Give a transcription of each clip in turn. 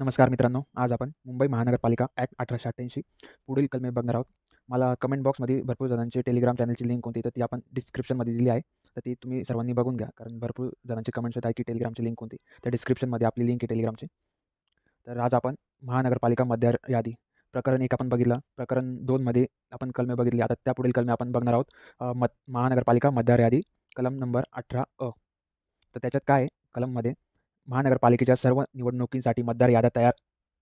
नमस्कार मित्रांनो, आज आपण मुंबई महानगरपालिका ॲक्ट 1888 पुढील कलमे बघणार आहोत. मला कमेंट बॉक्समध्ये भरपूर जणांची टेलिग्राम चॅनलची लिंक होती, तर ती आपण डिस्क्रिप्शनमध्ये दिली आहे. तर ती तुम्ही सर्वांनी बघून घ्या, कारण भरपूर जणांचे कमेंट्स येत आहे की टेलिग्रामची लिंक कोणती. त्या डिस्क्रिप्शनमध्ये आपली लिंक आहे टेलिग्रामची. तर आज आपण महानगरपालिका मतदार यादी प्रकरण 1 आपण बघितलं. प्रकरण 2 मध्ये आपण कलमे बघितली. आता त्यापुढील कलमे आपण बघणार आहोत. महानगरपालिका मतदार यादी कलम नंबर 18 अ. तर त्याच्यात काय आहे, कलममध्ये महानगरपालिकेच्या सर्व निवडणुकींसाठी मतदार याद्या तयार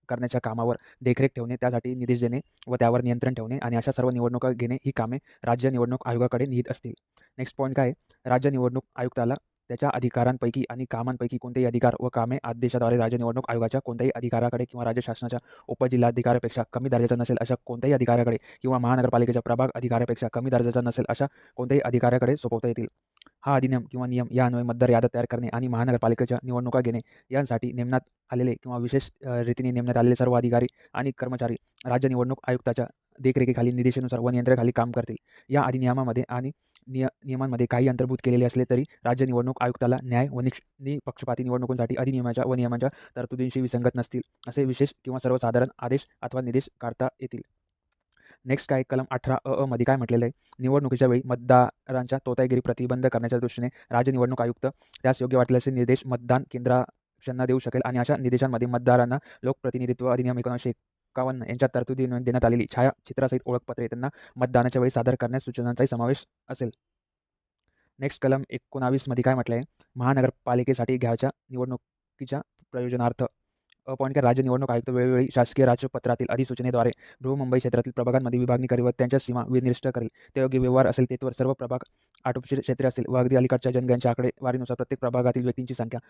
करण्याच्या कामावर देखरेख ठेवणे, त्यासाठी निर्देश देणे व त्यावर नियंत्रण ठेवणे आणि अशा सर्व निवडणुका घेणे ही कामे राज्य निवडणूक आयोगाकडे निहित असतील. नेक्स्ट पॉईंट काय आहे, राज्य निवडणूक आयुक्ताला त्याच्या अधिकारांपैकी आणि कामांपैकी कोणतेही अधिकार व कामे आदेशाद्वारे राज्य निवडणूक आयोगाच्या कोणत्याही अधिकाराकडे किंवा राज्य शासनाच्या उपजिल्हाधिकाऱ्यापेक्षा कमी दर्जाचा नसेल अशा कोणत्याही अधिकाऱ्याकडे किंवा महानगरपालिकेच्या प्रभाग अधिकाऱ्यापेक्षा कमी दर्जाचा नसेल अशा कोणत्याही अधिकाऱ्याकडे सोपवता येतील. हा अधिनियम किंवा नियम यान्वये मतदार याद्या तयार करणे आणि महानगरपालिकेच्या निवडणुका घेणे यांसाठी नेमण्यात आलेले किंवा विशेष रीतीने नेमण्यात आलेले सर्व अधिकारी आणि कर्मचारी राज्य निवडणूक आयुक्ताच्या देखरेखीखाली निदेशानुसार व नियंत्रणाखाली काम करतील. या अधिनियमामध्ये आणि नियमांमध्ये काही अंतर्भूत केलेले असले तरी राज्य निवडणूक आयुक्ताला न्याय व निपक्षपाती निवडणुकांसाठी अधिनियमाच्या व नियमांच्या तरतुदींशी विसंगत नसतील असे विशेष किंवा सर्वसाधारण आदेश अथवा निर्देश काढता येतील. नेक्स्ट काय कलम 18 मध्ये काय म्हटलेलं आहे, निवडणुकीच्या वेळी मतदारांच्या तोताईगिरी प्रतिबंध करण्याच्या दृष्टीने राज्य निवडणूक आयुक्त त्यास योग्य वाटले असे निर्देश मतदान केंद्रांना देऊ शकेल आणि अशा निर्देशांमध्ये मतदारांना लोकप्रतिनिधित्व अधिनियम 1951 यांच्या तरतुदी देण्यात आलेली छायाचित्रासहित ओळखपत्रे त्यांना मतदानाच्या वेळी सादर करण्यास सूचनांचाही समावेश असेल. नेक्स्ट कलम 19 मध्ये काय म्हटलं आहे, महानगरपालिकेसाठी घ्यावयाच्या निवडणुकीच्या प्रयोजनार्थ अपॉइंट के राज्य निवडणूक आयुक्त वेळोवेळी शासकीय राजपत्रातील अधिसूचनेद्वारे बृहन्मुंबई क्षेत्रातील प्रभागांमध्ये विभागणी करेल व त्यांच्या सीमा निर्दिष्ट करेल. ते योग्य व्यवहार असेल तेथवर सर्व प्रभाग आटोपशीर क्षेत्रे असतील व अगदी अलीकडच्या जनगणनेच्या आकडेवारीनुसार प्रत्येक प्रभागातील व्यक्तींची संख्या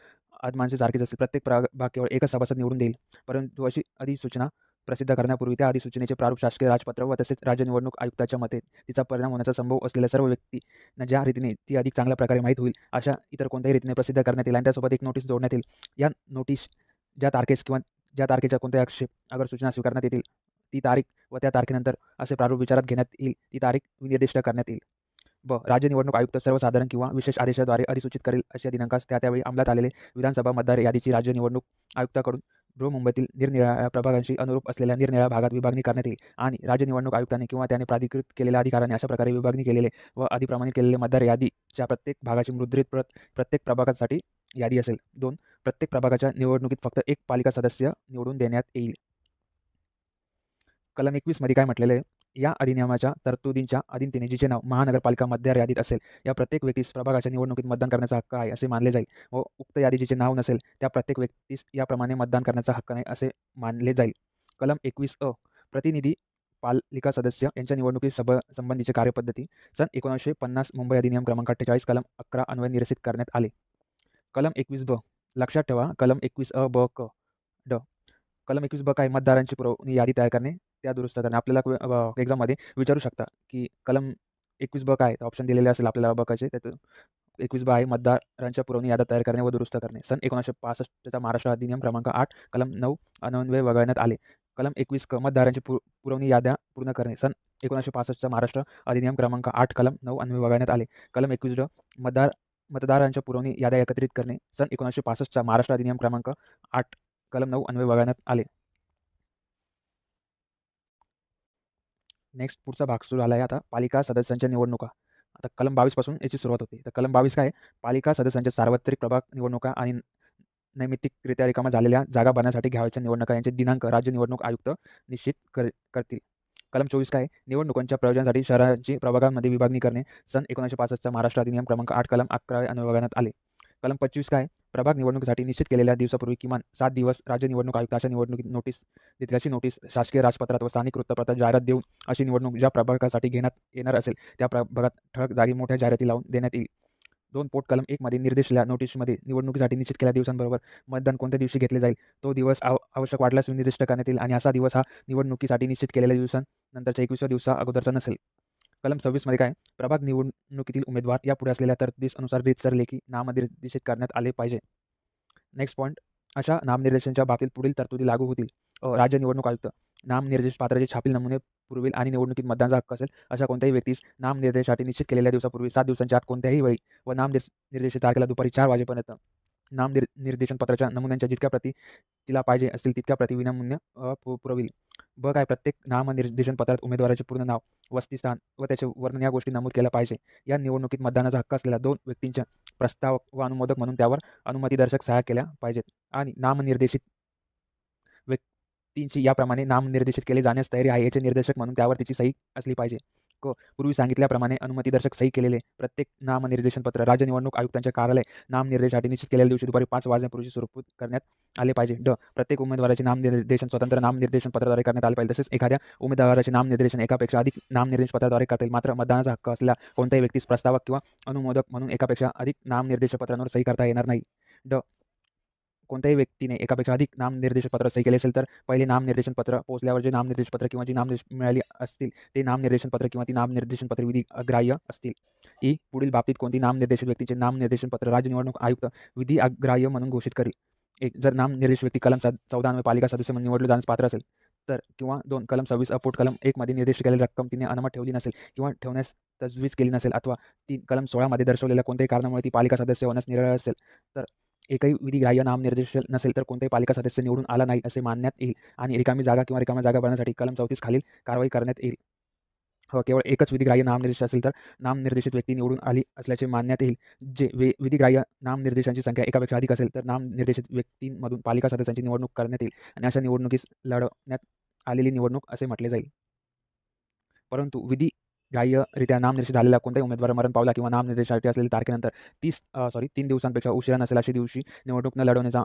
आदमांचे सारखीच असतील. प्रत्येक प्रभाग केवळ एकच सभासद निवडून देईल, परंतु अशी अधिसूचना प्रसिद्ध करण्यापूर्वी त्या अधिसूचनेचे प्रारूप शासकीय राजपत्र व तसेच राज्य निवडणूक आयुक्ताच्या मते तिचा परिणाम होण्याचा संभव असलेल्या सर्व व्यक्तींना ज्या रीतीने ती अधिक चांगल्या प्रकारे माहीत होईल अशा इतर कोणत्याही रीतीने प्रसिद्ध करण्यात येईल आणि त्यासोबत एक नोटीस जोडण्यात येईल. या नोटीस ज्या तारखेस किंवा ज्या तारखेच्या कोणत्याही आक्षेप अगर सूचना स्वीकारण्यात येतील ती तारीख व त्या तारखेनंतर असे प्रारूप विचारात घेण्यात येईल ती तारीख निर्दिष्ट करण्यात येईल. राज्य निवडणूक आयुक्त सर्वसाधारण किंवा विशेष आदेशाद्वारे अधिसूचित करेल अशा दिनांकास त्यावेळी अंमलात आलेले विधानसभा मतदार यादीची राज्य निवडणूक आयुक्ताकडून बृहन्मुंबईतील निरनिराळ्या प्रभागांशी अनुरूप असलेल्या निरनिराळ्या भागात विभागणी करण्यात येईल आणि राज्य निवडणूक आयुक्ताने किंवा त्याने प्राधिकृत केलेल्या अधिकाऱ्याने अशा प्रकारे विभागणी केलेले व अधिप्रमाणित केलेले मतदार यादीच्या प्रत्येक भागाची मुद्रित प्रत प्रत्येक प्रभागासाठी यादी असेल. 2. प्रत्येक प्रभागाच्या निवडणुकीत फक्त एक पालिका सदस्य निवडून देण्यात येईल. कलम 21 मध्ये काय म्हटलेलं आहे, या अधिनियमाच्या तरतुदींच्या अधीनतेने जिचे नाव महानगरपालिका मतदार यादीत असेल या प्रत्येक व्यक्तीस प्रभागाच्या निवडणुकीत मतदान करण्याचा हक्क आहे असे मानले जाईल व उक्त यादीत जिचे नाव नसेल त्या प्रत्येक व्यक्तीस याप्रमाणे मतदान करण्याचा हक्क नाही असे मानले जाईल. कलम 21 प्रतिनिधी पालिका सदस्य यांच्या निवडणुकी संबंधीची कार्यपद्धती सन 1950 मुंबई अधिनियम क्रमांक 48 कलम 11 अन्वये निरसित करण्यात आले. कलम 21 लक्षात ठेवा, कलम 21 ब क ड कलम 21 काय मतदारांची पुरवणी यादी तयार करणे, त्या दुरुस्त करणे. आपल्याला एक्झाममध्ये विचारू शकता की कलम 21 काय आहे, ऑप्शन दिलेले असेल आपल्याला बघायचे. त्यात 21 आहे मतदारांच्या पुरवणी याद्या तयार करणे व दुरुस्त करणे. सन 1965चा महाराष्ट्र अधिनियम क्रमांक 8 कलम 9 अन्वये वगळण्यात आले. कलम 21 मतदारांची पुरवणी याद्या पूर्ण करणे. सन 1965चा महाराष्ट्र अधिनियम क्रमांक 8 कलम 9 अन्वये वगळण्यात आले. कलम 21 मतदारांच्या पुरवणी याद्या एकत्रित करणे. सन 1965चा महाराष्ट्र अधिनियम क्रमांक 8 कलम 9 अन्वये वगळण्यात आले. नेक्स्ट पुढचा भाग सुरू झाला आहे आता पालिका सदस्यांच्या निवडणुका. आता कलम 22 पासून याची सुरुवात होते. तर कलम 22 काय आहे, पालिका सदस्यांच्या सार्वत्रिक प्रभाग निवडणुका आणि नैमित्तिकरित्या रिकाम्या झालेल्या जागा भरण्यासाठी घ्यावयाच्या निवडणुका यांचे दिनांक राज्य निवडणूक आयुक्त निश्चित करतील. कलम 24 काय आहे, निवडणुकांच्या प्रयोजनासाठी शहरांची प्रभागांमध्ये विभागणी करणे. सन 1965चा महाराष्ट्र अधिनियम क्रमांक 8 कलम 11 अन्वये वगळण्यात आले. कलम 25 काय आहे, प्रभाग निवडणुकीसाठी निश्चित केलेल्या दिवसापूर्वी किमान 7 दिवस राज्य निवडणूक आयुक्त अशा निवडणुकीत नोटीस देण्याची नोटीस शासकीय राजपत्रात व स्थानिक वृत्तपत्रात जाहिरात देऊन अशी निवडणूक ज्या प्रभागासाठी घेण्यात येणार असेल त्या प्रभागात ठळक जागी मोठ्या जाहिराती लावून देण्यात येईल. 2 पोट कलम 1 मध्ये निर्देशिलेल्या नोटीसमध्ये निवडणुकीसाठी निश्चित केलेल्या दिवसांबरोबर मतदान कोणत्या दिवशी घेतले जाईल तो दिवस आवश्यक वाटल्यास निर्दिष्ट करण्यात येईल आणि असा दिवस हा निवडणुकीसाठी निश्चित केलेल्या दिवसानंतरच्या 21व्या दिवसा अगोदरचा नसेल. कलम 26 मध्ये काय, प्रभाग निवडणुकीतील उमेदवार यापुढे असलेल्या तरतुदीनुसार रीतसर लेखी नामनिर्देशित करण्यात आले पाहिजे. नेक्स्ट पॉईंट, अशा नामनिर्देशनाच्या बाबतीत पुढील तरतुदी लागू होतील. राज्य निवडणूक आयुक्त नामनिर्देश पात्राचे छापील नमुने पुरवेल आणि निवडणुकीत मतदानाचा हक्क असेल अशा कोणत्याही व्यक्तीस नामनिर्देशासाठी निश्चित केलेल्या दिवसापूर्वी 7 दिवसांच्या आत कोणत्याही वेळी व नामनिर्देशित तारखेला दुपारी 4 वाजेपर्यंत निर्देशन पत्राच्या नमुन्यांच्या जितक्या प्रती तिला पाहिजे असतील तितक्या प्रती विनामूल्य पुरविल. ब काय प्रत्येक नामनिर्देशन पत्रात उमेदवाराचे पूर्ण नाव, वसतिस्थान व त्याचे वर्णन या गोष्टी नमूद केल्या पाहिजे. या निवडणुकीत मतदानाचा हक्क असलेल्या 2 व्यक्तींच्या प्रस्तावक व अनुमोदक म्हणून त्यावर अनुमतीदर्शक सह्या केल्या पाहिजेत आणि नामनिर्देशित व्यक्तींची याप्रमाणे नामनिर्देशित केले जाण्यास तयारी आहे याचे निर्देशक म्हणून त्यावर तिची सही असली पाहिजे. पूर्वी सांगितल्याप्रमाणे अनुमतीदर्शक सही केलेले प्रत्येक नामनिर्देशन पत्र राज्य निवडणूक आयुक्तांचे कार्यालय नामनिर्देशासाठी निश्चित केलेल्या दिवशी दुपारी 5 वाजण्यापूर्वी स्वरूपित करण्यात आले पाहिजे. प्रत्येक उमेदवाराचे नामनिर्देशन स्वतंत्र नामनिर्देशन पत्राद्वारे करण्यात आले पाहिजे. तसेच एखाद्या उमेदवाराचे नामनिर्देशन एकापेक्षा अधिक नामनिर्देशन पत्राद्वारे करता येईल. मात्र मतदानाचा हक्क असलेल्या कोणत्याही व्यक्तीस प्रस्तावक किंवा अनुमोदक म्हणून एकापेक्षा अधिक नामनिर्देशन पत्रांवर सही करता येणार नाही. कोणत्याही व्यक्तीने एकापेक्षा अधिक नामनिर्देशन पत्र सही केले असेल तर पहिले नामनिर्देशन पत्र पोहोचल्यावर जे नामनिर्देशन पत्र किंवा जी नामनिर्देश मिळाली असतील ते नामनिर्देशन पत्र किंवा ती नामनिर्देशन पत्र विधी अग्राह्य असतील. पुढील बाबतीत कोणती नामनिर्देशित व्यक्तीचे नामनिर्देशन पत्र राज्य निवडणूक आयुक्त विधी अग्राह्य म्हणून घोषित करेल. 1. जर नामनिर्देशित व्यक्ती कलम 14 पालिका सदस्य म्हणून निवडले जाण्यास पात्र असेल तर, किंवा 2. कलम 26 पोट कलम 1 मध्ये निर्दिष्ट केलेली रक्कम तिने अनामत ठेवली नसेल किंवा ठेवण्यास तजवीज केली नसेल, अथवा 3. कलम 16 मध्ये दर्शवलेल्या कोणत्याही कारणामुळे ती पालिका सदस्य होण्यास निरर्ह असेल तर एकही विधिग्राह्य नामनिर्देश नसेल तर कोणताही पालिका सदस्य निवडून आला नाही असे मानण्यात येईल आणि रिकामी जागा किंवा रिकाम्या जागा भरण्यासाठी कलम 34 खालील कारवाई करण्यात येईल. केवळ एकच विधिग्राह्य नामनिर्देश असेल तर नामनिर्देशित व्यक्ती निवडून आली असल्याचे मानण्यात येईल. जे विधिग्राह्य नामनिर्देशांची संख्या एकापेक्षा अधिक असेल तर नामनिर्देशित व्यक्तींमधून पालिका सदस्यांची निवडणूक करण्यात येईल आणि अशा निवडणुकीस लढवण्यात आलेली निवडणूक असे म्हटले जाईल. परंतु विधिग्राह्यरित्या नामनिर्देशित झालेला कोणताही उमेदवार मरण पावला किंवा नामनिर्देशासाठी असलेल्या तारखेनंतर 3 दिवसांपेक्षा उशिरा नसेल अशा दिवशी निवडणूक न लढवण्याचा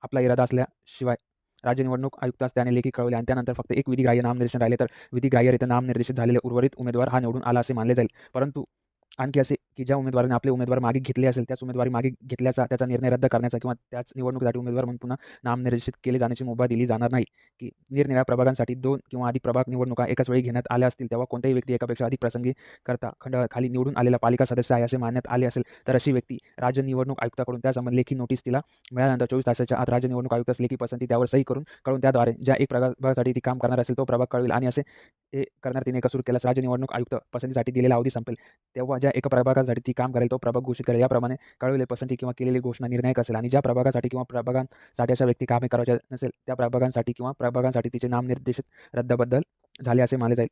आपला इरादा असल्याशिवाय राज्य निवडणूक आयुक्तास त्याने लेखी कळवले आणि त्यानंतर फक्त एक विधिग्राह्य नामनिर्देशन राहिले तर विधिग्राह्यरित्या नामनिर्देशित झालेले उर्वरित उमेदवार हा निवडून आला असे मानले जाईल. परंतु आणखी असे की ज्या उमेदवाराने आपले उमेदवार मागे घेतले असेल त्याच उमेदवारी मागे घेतल्याचा त्याचा निर्णय रद्द करण्याचा किंवा त्याच निवडणुकीसाठी उमेदवार म्हणून पुन्हा नामनिर्देशित केले जाण्याची मुभा दिली जाणार नाही. की निरनिराळ्या प्रभागांसाठी 2 किंवा अधिक प्रभाग निवडणुका एकाच वेळी घेण्यात आल्या असतील तेव्हा कोणत्याही व्यक्ती एकापेक्षा अधिक प्रसंगी करता खंडाखाली निवडून आलेला पालिका सदस्य आहे असे मानण्यात आले असेल तर अशी व्यक्ती राज्य निवडणूक आयुक्ताकडून त्यासंबंधी लेखी नोटीस तिला मिळाल्यानंतर 24 तासाच्या आत राज्य निवडणूक आयुक्तास लेखी पसंती त्यावर सही करून त्याद्वारे ज्या एक प्रभागासाठी ती काम करणार असेल तो प्रभाग कळवेल आणि असे हे करणार तिने कसूर केल्यास राज्य निवडणूक आयुक्त पसंतीसाठी दिलेला अवधी संपेल तेव्हा ज्या एका प्रभागासाठी ती काम करेल तो प्रभाग घोषित करेल. याप्रमाणे कळवलेली पसंती किंवा केलेली घोषणा निर्णायक असेल आणि ज्या प्रभागासाठी किंवा प्रभागांसाठी अशा व्यक्ती कामे करायच्या नसेल त्या प्रभागांसाठी तिचे नामनिर्देशित रद्दबद्दल झाले असे मानले जाईल.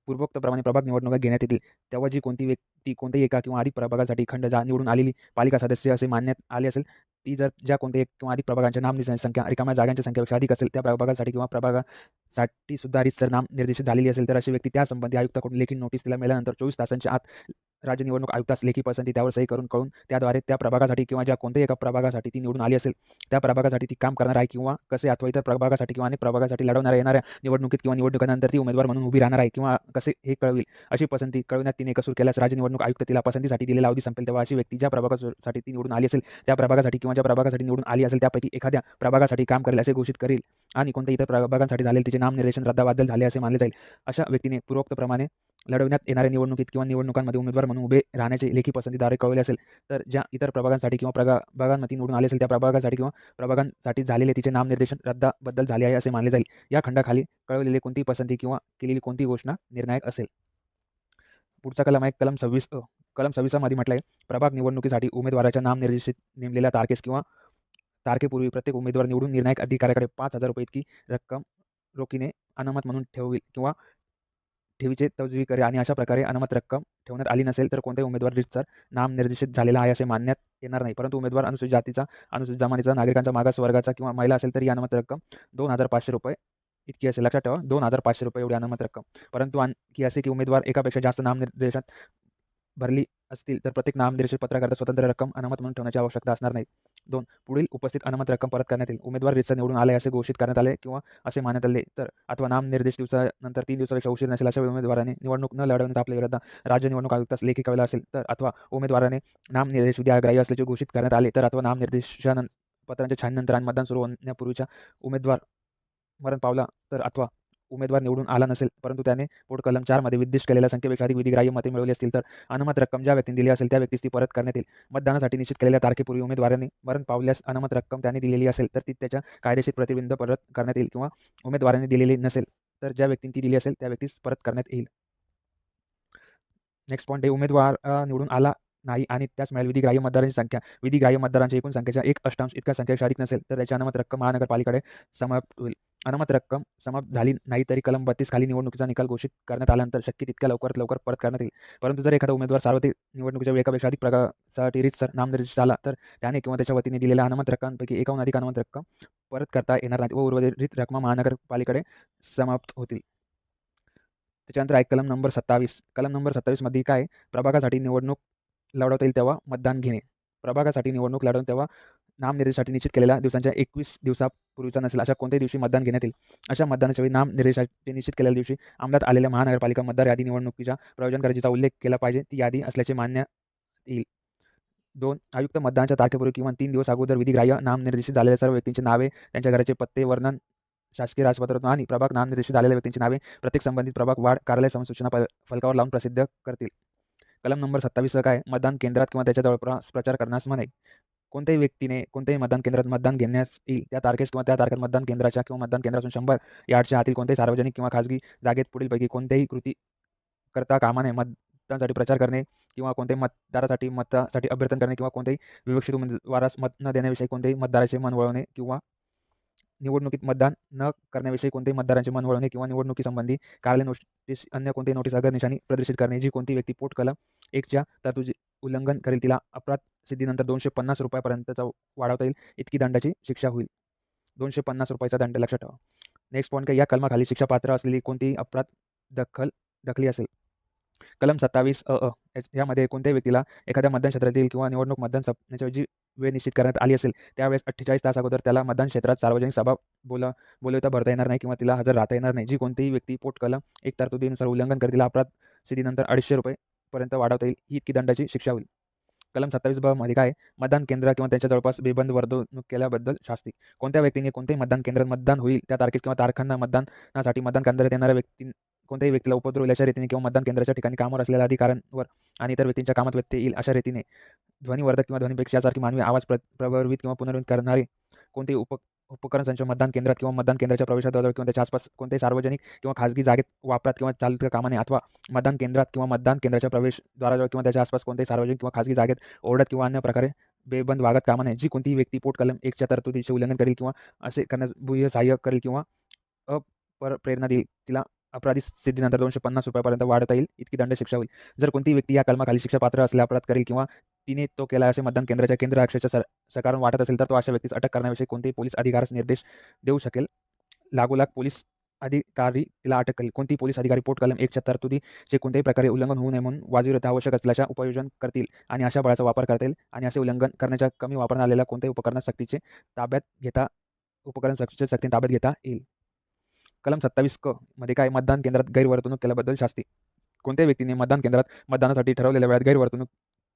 पूर्वोक्तप्रमाणे प्रभाग निवडणुका घेण्यात येतील तेव्हा जी कोणती व्यक्ती कोणत्याही एका किंवा अधिक प्रभागासाठी निवडून आलेली पालिका सदस्य असे मानण्यात आले असेल ती जर ज्या कोणत्याही एक किंवा अधिक प्रभागांच्या नामनिर्देशांची संख्या रिकाम्या जागांच्या संख्येपेक्षा अधिक असेल त्या प्रभागासाठी किंवा प्रभागासाठी सुद्धा रितसर नाम निर्देशित झालेली असेल तर अशी व्यक्ती त्या संबंधी आयुक्ताकडून लेखी नोटीस तिला मिळाल्यानंतर 24 तासांच्या आत राज्य निवडणूक आयुक्तास लेखी पसंती त्यावर सही कळून त्याद्वारे त्या प्रभागासाठी किंवा ज्या कोणत्याही एका प्रभागासाठी ती निवडून आली असेल त्या प्रभागासाठी ती काम करणार आहे किंवा कसे अथवा इतर प्रभागासाठी किंवा अनेक प्रभागासाठी लढवणाऱ्या येणाऱ्या निवडणुकीत किंवा निवडणुकीनंतर ती उमेदवार म्हणून उभी राहणार आहे किंवा कसे हे कळविल. अशी पसंती कळविण्यात तिने कसूर केल्यास राज्य निवडणूक आयुक्त तिला पसंतीसाठी दिलेला अवधी संपेल तेव्हा अशी व्यक्ती ज्या प्रभागासाठी ती निवडून आली असेल त्या प्रभागासाठी किंवा ज्या प्रभागासाठी निवडून आली असेल त्यापैकी एखाद्या प्रभागासाठी काम करेल असे घोषित करेल आणि कोणत्या इतर प्रभागांसाठी झालेले तिचे नामनिर्देशन रद्दबातल झाले असे मानले जाईल. अशा व्यक्तीने पूर्वोक्तप्रमाणे लढवण्यात येणाऱ्या निवडणुकीत किंवा निवडणुकांमध्ये उमेदवार म्हणून उभे राहण्याचे लेखी पसंतीद्वारे कळवले असेल तर ज्या इतर प्रभागांसाठी किंवा प्रभागांमध्ये निवडून आले असेल त्या प्रभागासाठी किंवा प्रभागांसाठी झालेले तिचे नामनिर्देशन रद्दबद्दल झाले आहे असे मानले जाईल. या खंडाखाली कळवलेली कोणतीही पसंती किंवा केलेली कोणतीही घोषणा निर्णायक असेल. पुढचा कलम आहे कलम 26 कलम 26 मध्ये म्हटलं आहे प्रभाग निवडणुकीसाठी उमेदवाराच्या नामनिर्देशित नेमलेल्या तारखेस किंवा तारखेपूर्वी प्रत्येक उमेदवार निवडून निर्णायक अधिकाऱ्याकडे 5,000 रुपये इतकी रक्कम रोखीने अनामत म्हणून ठेवील किंवा ठेवीचे तजवी करेल आणि अशा प्रकारे अनामत रक्कम ठेवण्यात आली नसेल तर कोणत्याही उमेदवार रितसर नामनिर्देशित झालेला आहे असे मानण्यात येणार नाही. परंतु उमेदवार अनुसूचित जातीचा, अनुसूचित जमातीचा, नागरिकांचा मागास वर्गाचा किंवा महिला असेल तर ही अनामत रक्कम 2,500 रुपये इतकी असेल. लक्षात ठेवा 2,500 रुपये एवढी अनामत रक्कम. परंतु आणखी असे की उमेदवार एकापेक्षा जास्त नामनिर्देशात भरली असतील तर प्रत्येक नामनिर्देशित पत्राकरता स्वतंत्र रक्कम अनामत म्हणून ठेवण्याची आवश्यकता असणार नाही. 2. पुढील उपस्थित अनामत रक्कम परत करण्यात येईल. उमेदवार रितसर निवडून आले असे घोषित करण्यात आले किंवा असे मानण्यात आले तर अथवा नामनिर्देश दिवसानंतर 3 दिवसापेक्षा उशीर नसेल अशा उमेदवाराने निवडणूक न लढवण्याचा आपल्या विरोधात राज्य निवडणूक आयुक्तास लेखी कळवला असेल तर अथवा उमेदवाराने नामनिर्देश विधी अग्राह्य असल्याचे घोषित करण्यात आले तर अथवा नामनिर्देशन पत्रांच्या छाननीनंतर आणि मतदान सुरू होण्यापूर्वीच्या उमेदवार मरण पावला तर अथवा उमेदवार निवडून आला नसेल परंतु त्याने पोट कलम 4 मध्ये निर्दिष्ट केलेल्या संख्येपेक्षा अधिक विधिग्राह्य मते मिळवली असतील तर अनामत रक्कम ज्या व्यक्तीने दिली असेल त्या व्यक्तीस ती परत करण्यात येईल. मतदानासाठी निश्चित केलेल्या तारखेपूर्वी उमेदवाराने मरण पावल्यास अनामत रक्कम त्याने दिलेली असेल तर ती त्याच्या कायदेशीर प्रतिबंध परत करण्यात येईल किंवा उमेदवाराने दिलेली नसेल तर ज्या व्यक्तीने ती दिली असेल त्या व्यक्तीस परत करण्यात येईल. नेक्स्ट पॉईंट आहे उमेदवार निवडून आला नाही आणि त्याच मिळाली विधिग्राह्य मतदारांची संख्या विधिग्राह्य मतदारांच्या एकूण संख्येच्या 1/8 इतका संख्येपेक्षा अधिक नसेल तर त्याची अनामत रक्कम महानगरपालिकेकडे समाप्त होईल. अनामत रक्कम समाप्त झाली नाही तरी कलम 32 खाली निवडणुकीचा निकाल घोषित करण्यात आल्यानंतर शक्य तितक्या लवकरात लवकर परत करण्यात येईल. परंतु जर एखादा उमेदवार सार्वत्रिक निवडणुकीच्या एकापेक्षा अधिक प्रभागासाठी रीतसर नामनिर्देशित झाला तर त्याने किंवा त्याच्या वतीने दिलेल्या अनामत रक्कमांपैकी एकाहून अधिक अनामत रक्कम परत करता येणार नाहीत व उर्वरित रक्कमा महानगरपालिकेकडे समाप्त होतील. त्याच्यानंतर आहे कलम नंबर 27. कलम नंबर 27 मध्ये काय प्रभागासाठी निवडणूक लढवता येईल तेव्हा मतदान घेणे. प्रभागासाठी निवडणूक लढवून तेव्हा नामनिर्देशासाठी निश्चित केलेल्या दिवसांच्या 21 दिवसापूर्वीचा नसेल अशा कोणत्याही दिवशी मतदान घेण्यात येईल. अशा मतदानाच्या वेळी नामनिर्देशासाठी निश्चित केलेल्या दिवशी अंमलात आलेल्या महानगरपालिका मतदार यादी निवडणुकीच्या प्रयोजनकारीचा उल्लेख केला पाहिजे. ती यादी असल्याचे मानण्यात येईल. 2. आयुक्त मतदानाच्या तारखेपूर्वी किंवा 3 दिवस अगोदर विधिग्राह्य नामनिर्देशित झालेल्या सर्व व्यक्तींची नावे, त्यांच्या घराचे पत्ते, वर्णन शासकीय राजपत्रातून आणि प्रभाग नामनिर्देशित झालेल्या व्यक्तींची नावे प्रत्येक संबंधित प्रभाग वार्ड कार्यालय सूचना फलकावर लावून प्रसिद्ध करतील. कलम नंबर 27 काय मतदान केंद्रात किंवा त्याच्या जवळपास प्रचार करण्यास मनाई. कोणत्याही व्यक्तीने कोणत्याही मतदान केंद्रात मतदान घेण्यास येईल त्या तारखेस किंवा त्या तारखेत मतदान केंद्राच्या किंवा मतदान केंद्रापासून 100 यार्डच्या आतील कोणत्याही सार्वजनिक किंवा खाजगी जागेत पुढीलपैकी कोणत्याही कृती करता कामा नये. मतदानासाठी प्रचार करणे किंवा कोणत्याही मतासाठी अभ्यर्थन करणे किंवा कोणत्याही विवक्षित उमेदवारास मत न देण्याविषयी कोणत्याही मतदाराचे मन वळवणे किंवा निवडणुकीत मतदान न करण्याविषयी कोणत्याही मतदारांचे मन वळवणे किंवा निवडणुकीसंबंधी कार्यालय नोटीस अन्य कोणत्याही नोटीस अगर निशाणी प्रदर्शित करणे. जी कोणती व्यक्ती पोट कलम 1 च्या तरतुदी उल्लंघन करेल तिला अपराध सिद्धीनंतर 250 रुपयापर्यंतचा वाढवता येईल इतकी दंडाची शिक्षा होईल. 250 रुपयाचा दंड लक्षात ठेवा. नेक्स्ट पॉईंट काय या कलमाखाली शिक्षापात्र असलेली कोणतीही अपराध दखली असेल. कलम 27 यामध्ये कोणत्याही व्यक्तीला एखाद्या मतदान क्षेत्रातील किंवा निवडणूक मतदान संपण्याची जी वेळ निश्चित करण्यात आली असेल त्यावेळेस 48 तास अगोदर त्याला मतदान क्षेत्रात सार्वजनिक सभा बोलवता भरता येणार नाही किंवा तिला हजर राहता येणार नाही. जी कोणतीही व्यक्ती पोट कलम 1 तरतुदीनुसार उल्लंघन करेल तिला अपराध सिद्धीनंतर 250 रुपयेपर्यंत वाढवता येईल ही इतकी दंडाची शिक्षा होईल. कलम 27 ब मध्ये काय मतदान केंद्र किंवा त्यांच्या जवळपास बेबंद वर्तणूक केल्याबद्दल शास्ती. कोणत्या व्यक्तीने कोणत्याही मतदान केंद्रात मतदान होईल त्या तारखेस किंवा तारखांना मतदानासाठी मतदान केंद्रात येणाऱ्या कोणत्याही व्यक्तीला उपद्रव अशा रीतीने किंवा मतदान केंद्राच्या ठिकाणी कामावर असलेल्या अधिकाऱ्यांवर आणि इतर व्यक्तींच्या कामात व्यत्यय येईल अशा रीतीने ध्वनिवर्धक किंवा ध्वनीपेक्षा यासारखी मानवी आवाज प्रभावित किंवा पुनर्वित करणारे कोणतेही उपकरण संच मतदान केंद्रात किंवा मतदान केंद्राच्या प्रवेशद्वारावर किंवा त्याच्या आसपास कोणत्याही सार्वजनिक किंवा खाजगी जागेत वापरात किंवा चालत कामा नये. अथवा मतदान केंद्रात किंवा मतदान केंद्राच्या प्रवेशद्वाराजवळ किंवा त्याच्या आसपास कोणत्याही सार्वजनिक किंवा खाजगी जागेत ओरडत किंवा अन्य प्रकारे बेबंद वागत कामा नये. जी कोणतीही व्यक्ती पोट कलम 1 च्या तरतुदीचे उल्लंघन करेल किंवा असे करण्यास बाह्य सहाय्य करेल किंवा प्रेरणा देईल तिला अपराधी सिद्धीनंतर 250 रुपयापर्यंत वाढवता येईल इतकी दंड शिक्षा होईल. जर कोणतीही व्यक्ती या कलमाखाली शिक्षा पात्र असलेला अपराध करेल किंवा तिने तो केला असे मतदान केंद्राच्या केंद्र अक्षरच्या सकारण वाटत असेल तर तो अशा व्यक्तीस अटक करण्याविषयी कोणतेही पोलीस अधिकाऱ्यास निर्देश देऊ शकेल. लागोलाग पोलीस अधिकारी तिला अटक करेल. कोणती पोलीस अधिकारी पोट कलम 1 च्या तरतुदीचे कोणत्याही प्रकारे उल्लंघन होऊ नये म्हणून वाजवीरित्या आवश्यक असल्याच्या उपाययोजना करतील आणि अशा बळाचा वापर करता येईल आणि असे उल्लंघन करण्याच्या कमी वापरण्यात आलेल्या कोणत्याही उपकरणात सक्तीने ताब्यात घेता येईल. कलम 27 क मध्ये काय मतदान केंद्रात गैरवर्तणूक केल्याबद्दल शास्ती. कोणत्याही व्यक्तीने मतदान केंद्रात मतदानासाठी ठरवलेल्या वेळात गैरवर्तणूक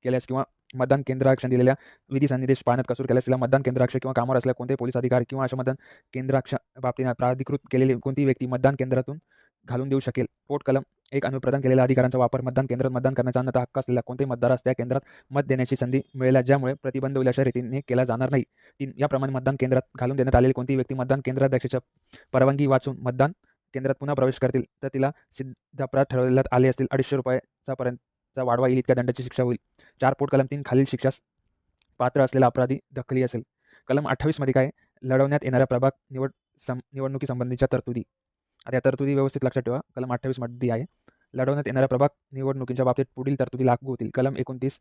केल्यास किंवा मतदान केंद्राक्षण दिलेल्या विधी संदेश पाहण्यात कसूर केल्यास तिला मतदान केंद्राक्ष किंवा कामावर असलेल्या कोणत्याही पोलीस अधिकारी किंवा अशा मतदान केंद्राक्ष बाबतीने प्राधिकृत केलेली कोणतीही व्यक्ती मतदान केंद्रातून घालून देऊ शकेल. पोट कलम 1 प्रदान केलेल्या अधिकारांचा वापर मतदान केंद्रात मतदान करण्याचा अन्यथा हक्क असलेल्या कोणत्याही मतदारास त्या केंद्रात मत देण्याची संधी मिळेल ज्यामुळे प्रतिबंध होईल अशा रीतीने केला जाणार नाही. 3. याप्रमाणे मतदान केंद्रात घालून देण्यात आलेली कोणतीही व्यक्ती मतदान केंद्राध्यक्षाच्या परवानगी वाचून मतदान केंद्रात पुन्हा प्रवेश करतील तर तिला सिद्ध अपराध ठरवण्यात आले असतील 250 रुपयाचा पर्यंतचा वाढवा येईल इतक्या दंडाची शिक्षा होईल. 4. पोट कलम 3 खालील शिक्षास पात्र असलेला अपराधी दखली असेल. कलम 28 मध्ये काय लढवण्यात येणाऱ्या प्रभाग निवडणुकीसंबंधीच्या तरतुदी. आता या तरतुदी व्यवस्थित लक्षात ठेवा. कलम 28 मध्ये आहे लढवण्यात येणाऱ्या प्रभाग निवडणुकीच्या बाबतीत पुढील तरतुदी लागू होतील. कलम 29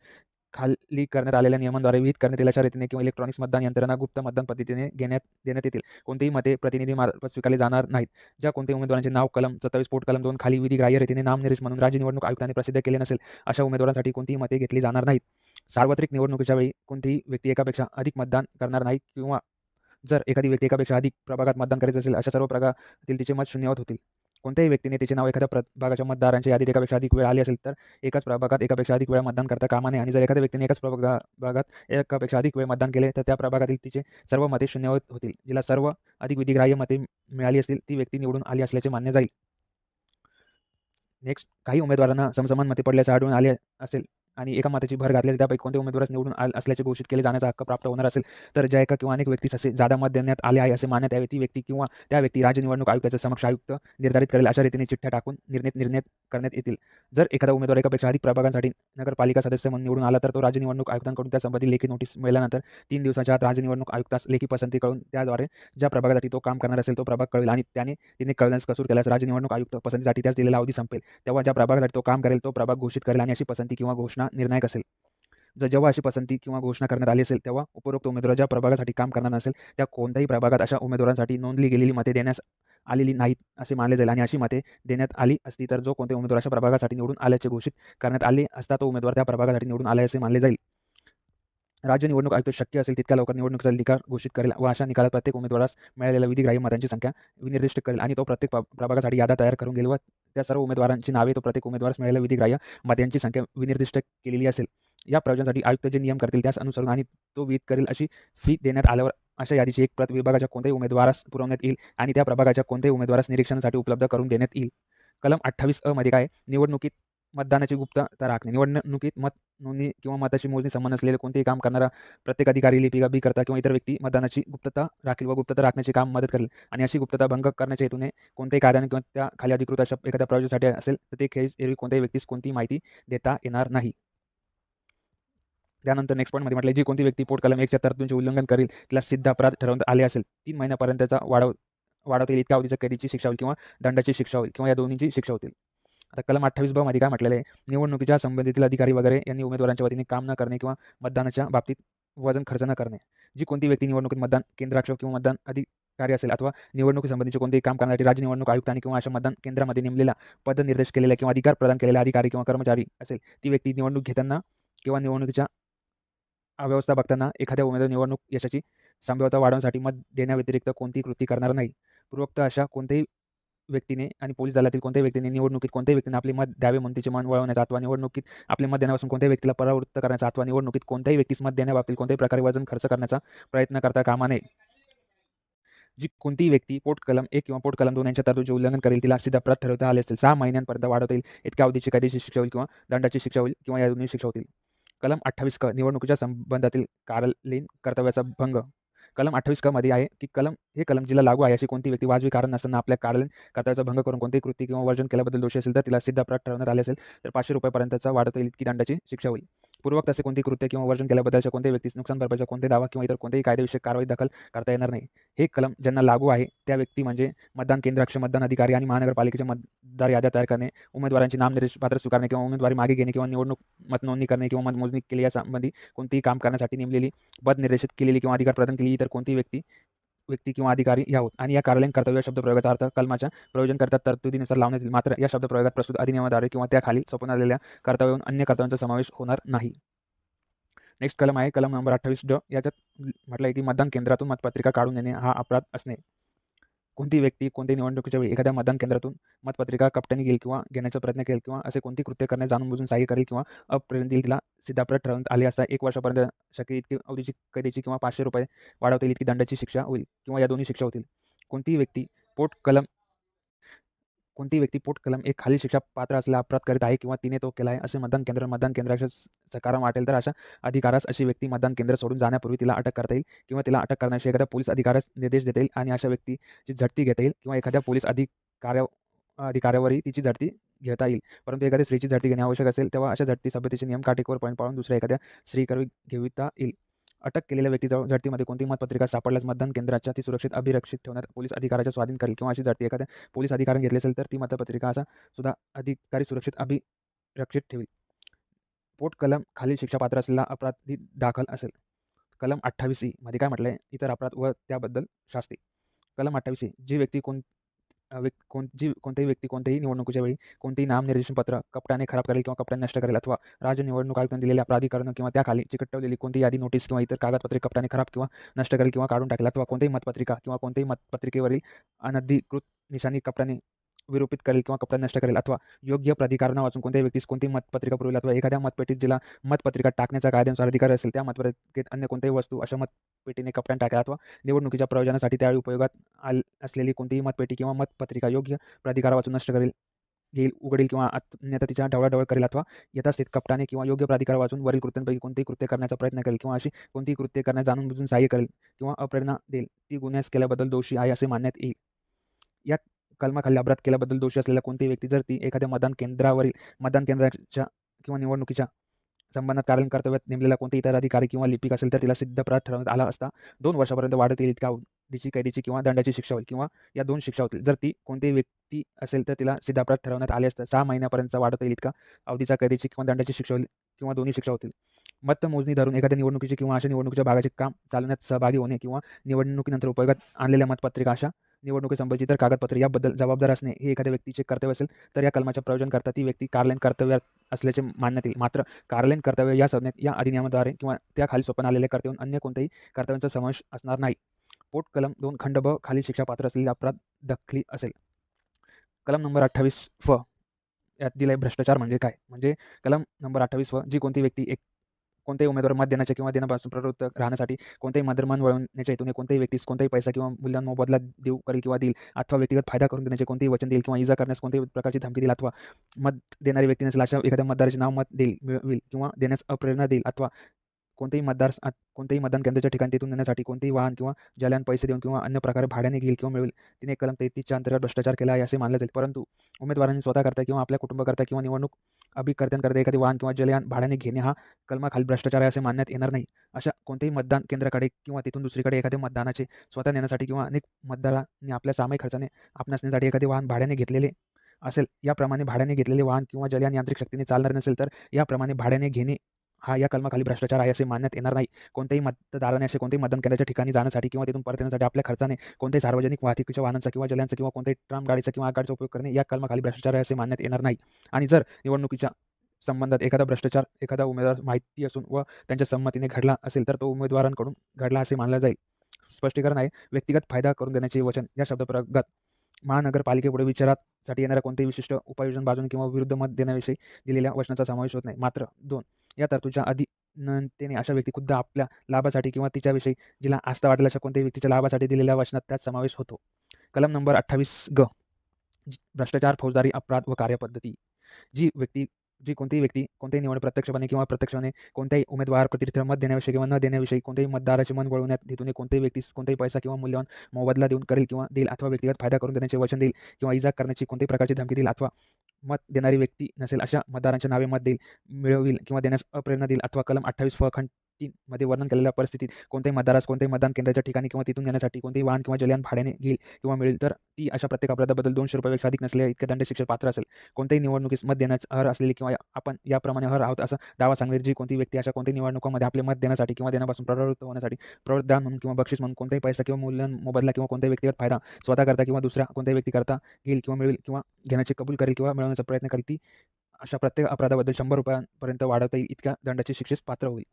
खाली करण्यात आलेल्या नियमांद्वारे विहित करण्यात येईल अशा रीतीने किंवा इलेक्ट्रॉनिक्स मतदान यंत्रणा गुप्त मतदान पद्धतीने देण्यात येतील. कोणतीही मते प्रतिनिधी मार्फत स्वीकारली जाणार नाहीत. ज्या कोणत्याही उमेदवारांचे नाव कलम 27 पोट कलम 2 खाली विधिग्राह्य रीतीने नामनिर्देशित म्हणून राज्य निवडणूक आयुक्तांनी प्रसिद्ध केले नसेल अशा उमेदवारांसाठी कोणतीही मते घेतली जाणार नाहीत. सार्वत्रिक निवडणुकीच्या वेळी कोणतीही व्यक्ती एकापेक्षा अधिक मतदान करणार नाही किंवा जर एखादी व्यक्ती एकापेक्षा अधिक प्रभागात मतदान करायचे असेल अशा सर्व प्रभागातील तिचे मत शून्यवत होतील. कोणत्याही व्यक्तीने तिचे नाव एखाद्या प्रभागाच्या मतदारांच्या यादीत एकापेक्षा अधिक वेळ आली असेल तर एकाच प्रभागात एकापेक्षा अधिक वेळा मतदान करता कामा नये आणि जर एखाद्या व्यक्तीने एकाच प्रभागात एकापेक्षा अधिक वेळ मतदान केले तर त्या प्रभागातील तिचे सर्व मते शून्यवत होतील. जिला सर्व अधिक विधिग्राह्य मते मिळाली असतील ती व्यक्ती निवडून आली असल्याचे मानले जाईल. नेक्स्ट काही उमेदवारांना समसमान मते पडल्याचे आढळून आले असेल आणि एका मताची भर घातल्यास त्यापैकी कोणत्याही उमेदवारास निवडून असल्याचे घोषित केले जाण्याचा हक्क प्राप्त होणार असेल तर ज्या एका किंवा अनेक व्यक्तीस असे जादा मत देण्यात आले आहे असे मानण्यात यावे ती व्यक्ती किंवा त्या व्यक्ती राज्य निवडणूक आयुक्ताच्या समक्ष आयुक्त निर्धारित करेल अशा रीतीने चिठ्ठ्या टाकून निर्णय करण्यात येतील. जर एखादा उमेदवार एकापेक्षा अधिक प्रभागांसाठी नगरपालिका सदस्य म्हणून निवडून आला तर तो राज्य निवडणूक आयुक्तांकडून त्यासंबंधी लेखी नोटीस मिळाल्यानंतर 3 दिवसाच्या आत राज्य निवडणूक आयुक्तास लेखी पसंती कळून त्याद्वारे ज्या प्रभागासाठी तो काम करणार असेल तो प्रभाग कळेल आणि तिने कळण्यास कसूर केल्यास राज्य निवडणूक आयुक्त पसंतीसाठी त्यास दिलेला अवधी संपेल. तेव्हा ज्या प्रभागासाठी तो काम करेल तो प्रभाग घोषित करेल आणि अशी पसंती किंवा घोषणा निर्णायक असेल. जेव्हा अशी पसंती किंवा घोषणा करण्यात आली असेल तेव्हा उपरोक्त उमेदवार ज्या प्रभागासाठी काम करणार नसेल त्या कोणत्याही प्रभागात अशा उमेदवारांसाठी नोंदली गेलेली मते देण्यास आलेली नाहीत असे मानले जाईल आणि अशी मते देण्यात आली असती तर जो कोणत्याही उमेदवार अशा प्रभागासाठी निवडून आल्याचे घोषित करण्यात आले असता तो उमेदवार त्या प्रभागासाठी निवडून आले असे मानले जाईल. राज्य निवडणूक आयुक्त शक्य असेल तितक्या लवकर निवडणुकीचा निकाल घोषित करेल व अशा निकालात प्रत्येक उमेदवारास मिळालेल्या विधिग्राह्य मतांची संख्या विनिर्दिष्ट करेल आणि तो प्रत्येक प्रभागासाठी याद्या तयार करून घेईल व त्या सर्व उमेदवारांची नावे तो प्रत्येक उमेदवारास मिळालेल्या विधिग्राह्य मतांची संख्या विनिर्दिष्ट केलेली असेल. या प्रयोजनासाठी आयुक्त जे नियम करतील त्यास अनुसरून आणि तो विहित करेल अशी फी देण्यात आल्यावर अशा यादीची एक प्रत विभागाच्या कोणत्याही उमेदवारास पुरवण्यात येईल आणि त्या प्रभागाच्या कोणत्याही उमेदवारास निरीक्षणासाठी उपलब्ध करून देण्यात येईल. कलम 28 अ मध्ये काय निवडणुकीत मतदानाची गुप्तता राखणे. निवडणुकीत मत नोंदणी किंवा मताची मोजणी संबंध असलेले कोणतेही काम करणारा प्रत्येक अधिकारी, लिपिका, करता किंवा इतर व्यक्ती मतदानाची गुप्तता राखील व गुप्तता राखण्याचे काम मदत करेल आणि अशी गुप्तता भंग करण्याच्या हेतूने कोणत्याही कार्याने किंवा त्या खाली अधिकृत अशा एखाद्या प्रयोजनासाठी असेल तर ते खेळीस एरवी कोणत्याही व्यक्तीस कोणतीही माहिती देता येणार नाही. त्यानंतर नेक्स्ट पॉईंटमध्ये म्हटलं जी कोणती व्यक्ती पोट कलम 1च्या तरतुदींचे उल्लंघन करेल तिला सिद्ध अपराध ठरवण्यात आले असेल 3 महिन्यापर्यंतचा वाढवता येईल इतक्या अवधीच्या कैदीची शिक्षा होईल किंवा दंडाची शिक्षा होईल किंवा या दोन्हीची शिक्षा होतील. आता कलम 28 ब मध्ये काय म्हटलेलं आहे निवडणुकीच्या संबंधितील अधिकारी वगैरे यांनी उमेदवारांच्या वतीने काम न करणे किंवा मतदानाच्या बाबतीत वजन खर्च न करणे. जी कोणती व्यक्ती निवडणुकीत मतदान केंद्राक्ष किंवा मतदान अधिकारी असेल अथवा निवडणुकीसंबंधीचे कोणतेही काम करण्यासाठी राज्य निवडणूक आयुक्तांनी किंवा अशा मतदान केंद्रामध्ये नेमलेला पदनिर्देश केलेला किंवा अधिकार प्रदान केलेला अधिकारी किंवा कर्मचारी असेल ती व्यक्ती निवडणूक घेताना किंवा निवडणुकीच्या अव्यवस्था बघताना एखाद्या उमेदवार निवडणूक यशाची संभाव्यता वाढवण्यासाठी मत देण्याव्यतिरिक्त कोणतीही कृती करणार नाही. पूर्वोक्त अशा कोणत्याही व्यक्तीने आणि पोलीस दलातील कोणत्याही व्यक्तीने निवडणुकीत कोणत्याही व्यक्तीने आपले मत द्यावे म्हणून तिचे मन वळवण्याचा अथवा निवडणुकीत आपले मत देण्यापासून कोणत्याही व्यक्तीला परावृत्त करण्याचा अथवा निवडणुकीत कोणत्याही व्यक्तीस मत देण्याबाबतीत कोणत्याही प्रकारे वजन खर्च करण्याचा प्रयत्न करता कामा नये. जी कोणतीही व्यक्ती पोट कलम 1 किंवा पोट कलम 2 यांच्या तरतुदीचे उल्लंघन करेल तिला सिद्ध अपराध ठरवता आले असतील 6 महिन्यांपर्यंत वाढवता येईल इतक्या अवधीची कायदेशीर शिक्षा होईल किंवा दंडाची शिक्षा होईल किंवा या दोन्ही शिक्षा होतील. कलम 28 क निवडणुकीच्या संबंधातील कार्यालयीन कर्तव्याचा भंग. कलम 28 क मध्ये आहे की हे कलम जिला लागू आहे अशी कोणती व्यक्ती वाजवी कारण नसताना आपल्या कार्यालयीन कर्तव्याचा भंग करून कोणतेही कृती किंवा वर्जन केल्याबद्दल दोषी असेल तर तिला सिद्ध अपराध ठरवण्यात आले असेल तर 500 रुपयापर्यंतचा वाढवता येईल इतकी दंडाची शिक्षा होईल. पूर्वक असे कोणती कृत्य किंवा वर्जन केल्याबद्दलच्या कोणत्याही व्यक्तीस नुकसान भरपाईचा कोणतेही दावा किंवा इतर कोणत्याही कायदेविषयक कारवाई दाखल करता येणार नाही. हे कलम ज्यांना लागू आहे त्या व्यक्ती म्हणजे मतदान केंद्राक्ष मतदान अधिकारी आणि महानगरपालिकेच्या मतदार याद्या तयार करणे उमेदवारांची नामनिर्देशन पात्र स्वीकारणे किंवा उमेदवारी मागे घेणे किंवा निवडणूक मतनोंदणी करणे किंवा मतमोजणी केली यासंबंधी कोणतेही काम करण्यासाठी नेमलेली पद निर्देशित केलेली किंवा अधिकार प्रदान केलेली इतर कोणतीही व्यक्ती किंवा अधिकारी याहोत आणि या कार्यालयीन कर्तव्य शब्दप्रयोगाचा अर्थ कलमाच्या प्रयोजनकर्ता तरतुदीनुसार लावण्यात येईल. मात्र या शब्दप्रयोगात प्रस्तुत अधिनियमाद्वारे किंवा त्याखाली सोपवण्यात कर्तव्याहून अन्य कर्तव्यांचा समावेश होणार नाही. नेक्स्ट कलम आहे कलम नंबर 28 ड. याच्यात म्हटलं आहे की मतदान केंद्रातून मतपत्रिका काढून नेणे हा अपराध असणे. कोणती व्यक्ती कोणत्याही निवडणुकीच्या वेळी एखाद्या मतदान केंद्रातून मतपत्रिका कपट्याने घेईल किंवा घेण्याचा प्रयत्न केला किंवा असे कोणती कृत्य करण्यास जाणून बुजून सहाय्य करेल किंवा अप्रेरित येईल तिला सिद्ध अपराध ठरवण्यात आले असता 1 वर्षापर्यंत शक्य इतकी अवधीची कैदेची किंवा 500 रुपये वाढवता येईल इतकी दंडाची शिक्षा होईल किंवा या दोन्ही शिक्षा होतील. कोणतीही व्यक्ती पोट कलम 1 खालील शिक्षा पात्र असलेला अपराध करीत आहे किंवा तिने तो केला आहे असे मतदान केंद्राच्या सकाराम वाटेल तर अशा अधिकारास अशी व्यक्ती मतदान केंद्र सोडून जाण्यापूर्वी तिला अटक करता येईल किंवा तिला अटक करण्याशी एखाद्या पोलीस अधिकाऱ्यास निर्देश देता येईल आणि अशा व्यक्तीची झडती घेता येईल किंवा एखाद्या पोलीस अधिकाऱ्यावरही तिची झडती घेता येईल. परंतु एखाद्या स्त्रीची झडती घेणे आवश्यक असेल तेव्हा अशा झडती सभ्यतेचे नियम काटेकोरपणे पाळून दुसऱ्या एखाद्या स्त्रीकरवी घेता येईल. अटक केलेल्या व्यक्तीजवळ झडतीमध्ये कोणतीही मतपत्रिका सापडल्यास मतदान केंद्राच्या ती सुरक्षित अभिरक्षित ठेवण्यात पोलीस अधिकाऱ्याच्या स्वाधीन करेल किंवा अशी झडती एखाद्या पोलीस अधिकाऱ्याने घेतली असेल तर ती मतपत्रिका असा सुद्धा अधिकारी सुरक्षित अभिरक्षित ठेवील. पोट कलम खालील शिक्षा पात्र असलेला अपराधी दाखल असेल. कलम 28 ई मध्ये काय म्हटलंय इतर अपराध व त्याबद्दल शास्ती. कलम 28 ई जी व्यक्ती कोणतीही व्यक्ती कोणत्याही निवडणुकीच्या वेळी कोणतेही नामनिर्देशन पत्र कपटाने खराब करेल किंवा कपटाने नष्ट करेल अथवा राज्य निवडणूक आयुक्तांनी दिलेल्या प्राधिकरण किंवा त्याखाली चिकटवलेली कोणती यादी नोटीस किंवा इतर कागदपत्रे कपटाने खराब किंवा नष्ट करेल किंवा काढून टाकेल अथवा कोणत्याही मतपत्रिका किंवा कोणत्याही मतपत्रिकेवरील अनधिकृत निशाणी कपटाने विरूपित करेल किंवा कपडा नष्ट करेल अथवा योग्य प्राधिकरणा वाचून कोणत्याही व्यक्तीस कोणती मतपत्रिका पुरवेल अथवा एखाद्या मतपेटीत जिला मतपत्रिका टाकण्याचा कायद्यानुसार अधिकार असेल त्या मतपत्रिकेत अन्य कोणत्याही वस्तू अशा मतपेटीने कपट्याने टाकेल अथवा निवडणुकीच्या प्रयोजनासाठी त्यावेळी उपयोगात असलेली कोणतीही मतपेटी किंवा मतपत्रिका योग्य प्राधिकार वाचून नष्ट करेल घेईल, उघडील किंवा अन्यथा तिच्या ढवळाढवळ करेल अथवा यथास्थित कपटाने किंवा योग्य प्राधिकार वाचून वरील कृत्यांपैकी कोणतेही कृत्य करण्याचा प्रयत्न करेल किंवा अशी कोणतीही कृत्य करण्यास जाणून-बुजून सहाय्य करेल किंवा प्रेरणा देईल, ती गुन्ह्यास केल्याबद्दल दोषी आहे असे मानण्यात येईल. या कलमाखाली अपराध केल्याबद्दल दोषी असलेल्या कोणतीही व्यक्ती जर ती एखाद्या मतदान केंद्राच्या किंवा निवडणुकीच्या संबंधात कार्यालयीन कर्तव्यात नेमलेला कोणताही इतर अधिकारी किंवा लिपिक असेल तर तिला सिद्ध अपराध ठरवण्यात आला असता 2 वर्षापर्यंत वाढत येईल इतक्या अवधीची कैदेची किंवा दंडाची शिक्षा होईल किंवा या 2 शिक्षा होतील. जर ती कोणतीही व्यक्ती असेल तर तिला सिद्ध अपराध ठरवण्यात आले असता 6 महिन्यापर्यंतचा वाढत येईल इतका अवधीचा कैदेची किंवा दंडाची शिक्षा होईल किंवा दोन्ही शिक्षा होतील. मतमोजणी धरून एखाद्या निवडणुकीची किंवा अशा निवडणुकीच्या भागाचे काम चालवण्यात सहभागी होणे किंवा निवडणुकीनंतर उपयोगात आणलेल्या मतपत्रिका अशा निवडणुकीसंबंधी इतर कागदपत्रे याबद्दल जबाबदार असणे हे एखाद्या व्यक्तीचे कर्तव्य असेल तर या कलमाच्या प्रयोजनकर्ता ती व्यक्ती कार्यालयीन कर्तव्यात असल्याचे मानण्यात येईल. मात्र कार्यालयीन कर्तव्य या संज्ञेत या अधिनियमाद्वारे किंवा त्याखाली सोपवून आलेल्या कर्तव्याहून अन्य कोणत्याही कर्तव्यांचा समावेश असणार नाही. पोट कलम 2 खंड ब खालील शिक्षापात्र असलेले अपराध दखली असेल. कलम नंबर 28 फ यात दिलाय भ्रष्टाचार म्हणजे काय? म्हणजे कलम नंबर 28 फ जी कोणती व्यक्ती कोणत्याही उमेदवार मत देण्याच्या किंवा देण्यापासून प्रवृत्त राहण्यासाठी कोणत्याही मद्यपान वळवण्याच्या हेतूने कोणत्याही व्यक्तीस कोणताही पैसा किंवा मूल्यवान मोबदला देऊ करेल किंवा देईल अथवा व्यक्तिगत फायदा करून देण्याचे कोणतेही वचन देईल किंवा इजा करण्यास कोणत्याही प्रकारची धमकी देईल अथवा मत देणारी व्यक्ती नसेल अशा एखाद्या मतदाराचे नाव मत देईल मिळविल किंवा देण्यास अप्रेरणा देईल अथवा कोणत्याही मतदान केंद्राच्या ठिकाणी तेथून नेण्यासाठी कोणतेही वाहन किंवा जाल्यान पैसे देऊन किंवा अन्य प्रकारे भाड्याने घेईल किंवा मिळवेल तिने कलम 33 अंतर्गत भ्रष्टाचार केला आहे असे मानले जाईल. परंतु उमेदवारांनी स्वतःकरता किंवा आपल्या कुटुंबाकरता किंवा निवडणूक अभिकर्त्यांकरता एखादे वाहन किंवा जलयान भाड्याने घेणे हा कलमाखाली भ्रष्टाचार आहे असे मानण्यात येणार नाही. अशा कोणत्याही मतदान केंद्राकडे किंवा तिथून दुसरीकडे एखाद्या मतदानाचे स्वतः नेण्यासाठी किंवा अनेक मतदारांनी आपल्या सामायिक खर्चाने आपणास नेण्यासाठी एखादे वाहन भाड्याने घेतलेले असेल, याप्रमाणे भाड्याने घेतलेले वाहन किंवा जलयान यांत्रिक शक्तीने चालणार नसेल तर याप्रमाणे भाड्याने घेणे हा या कलमाखाली भ्रष्टाचार आहे असे मानण्यात येणार नाही. कोणत्याही मतदाराने असे कोणत्याही मतदान केंद्राच्या ठिकाणी जाण्यासाठी किंवा तिथून परत येण्यासाठी आपल्या खर्चाने कोणत्याही सार्वजनिक वाहतुकीच्या वाहनांचा किंवा जलयानचा किंवा कोणत्याही ट्राम गाडीचा किंवा आगगाडीचा उपयोग करणे या कलमाखाली भ्रष्टाचार आहे असे मानण्यात येणार नाही. आणि जर निवडणुकीच्या संबंधात एखादा भ्रष्टाचार एखादा उमेदवार माहिती असून व त्यांच्या संमतीने घडला असेल तर तो उमेदवारांकडून घडला असे मानला जाईल. स्पष्टीकरण आहे. व्यक्तिगत फायदा करून देण्याचे वचन या शब्दप्रयोगात महानगरपालिकेपुढे विचारासाठी येणाऱ्या कोणत्याही विशिष्ट उपाययोजना बाजूने किंवा विरुद्ध मत देण्याविषयी दिलेल्या वचनाचा समावेश होत नाही. मात्र 2 या तरतुदीच्या अधीनतेने अशा व्यक्ती खुद्द आपल्या लाभासाठी किंवा तिच्याविषयी जिला आस्था वाटेल अशा कोणत्याही व्यक्तीच्या लाभासाठी दिलेल्या वचनात त्यात समावेश होतो. कलम नंबर 28 ग भ्रष्टाचार, फौजदारी अपराध व कार्यपद्धती. जी कोणतीही व्यक्ती कोणत्याही निवड प्रत्यक्षपणे किंवा अप्रत्यक्षपणे कोणत्याही उमेदवार प्रतिनिधीला मत देण्याविषयी किंवा न देण्याविषयी कोणत्याही मतदाराचे मन वळवण्यात हेतूने कोणत्याही व्यक्तीस कोणताही पैसा किंवा मूल्यवान मोबदला देऊन करेल किंवा देईल अथवा व्यक्तिगत फायदा करून देण्याचे वचन देईल किंवा इजा करण्याची कोणत्याही प्रकारची धमकी देईल अथवा मत देणारी व्यक्ती नसेल अशा मतदारांच्या नावे मत देईल, मिळविल किंवा देण्यास अप्रेरणा देईल अथवा कलम 28 फ खंड 3 मध्ये वर्णन केलेल्या परिस्थितीत कोणत्याही मतदारास कोणत्याही मतदान केंद्राच्या ठिकाणी किंवा तिथून नेण्यासाठी कोणतेही वाहन किंवा जलयान भाड्याने घेईल किंवा मिळेल तर ती अशा प्रत्येक अपराधाबद्दल ₹200 अधिक नसलेल्या इतक्या दंड शिक्षा पात्र असेल. कोणत्याही निवडणुकीस मत देण्यास अर्ह असलेली किंवा आपण याप्रमाणे अर्ह आहोत असा दावा सांगणारी जी कोणती व्यक्ती अशा कोणत्याही निवडणुकांमध्ये आपले मत देण्यासाठी किंवा देण्यापासून प्रवृत्त होण्यासाठी प्रवृत्तदान म्हणून किंवा बक्षीस म्हणून कोणताही पैसा किंवा मूल्यवान मोबदला किंवा कोणत्याही व्यक्तिगत फायदा स्वतःकरता किंवा दुसऱ्या कोणत्याही व्यक्तीकरता घेईल किंवा मिळवेल किंवा घेण्याचे कबूल करेल किंवा मिळवण्याचा प्रयत्न करेल ती अशा प्रत्येक अपराधाबद्दल ₹100 वाढवता येईल इतक्या दंडाची शिक्षेस पात्र होईल.